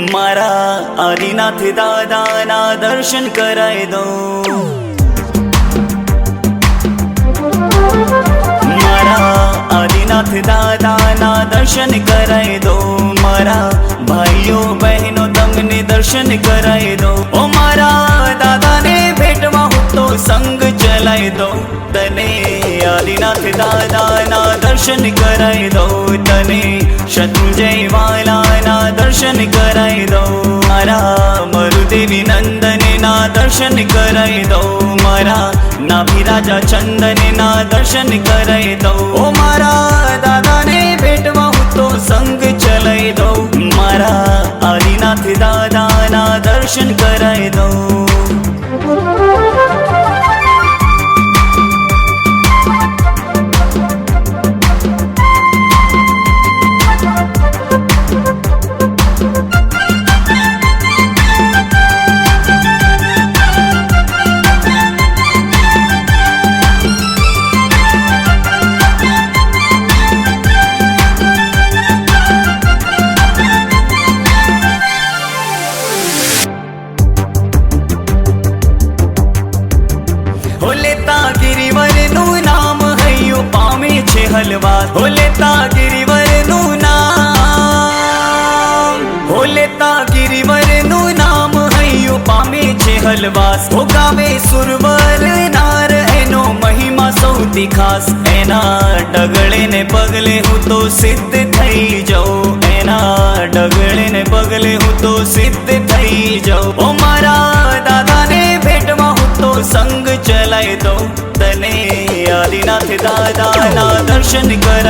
मारा आदिनाथ दादाना दर्शन कराय दो। मारा आदिनाथ दादाना दर्शन कराय दो। मारा भाइयों बहनों तमने दर्शन कराय दो। ओ मारा दादा ने भेटवा हूँ तो संग चलाय दो। तने आदिनाथ दादाना दर्शन कराय दो। तने शत्रुंजय वालाना दर्शन कराय दो। मारा मरुदेवी नंदने ना दर्शन कराय दो। मारा नाभिराजा चंदने ना दर्शन कराय दो। ओ मारा दादा ने भेटवा हूँ तो संग चलाय दो। मारा आदिनाथ दादाना दर्शन कराय दो। होलेता गिरिवरनु नाम हयो पामे छे हलवास। होलेता गिरिवरनु नाम, होलेता गिरिवरनु नाम हयो पामे छे हलवास। ओ गावे सुरवर नार एनो महिमा सौथी खास। एना डगळे ने पगले हूँ तो सिद्ध थई जाओ। एना डगळे ने पगले हूँ तो सिद्ध थई जाओ। ओ मारा दादा ने भेटवा हूँ तो संग चलाय दो। तने आदिनाथ दादाना दर्शन कर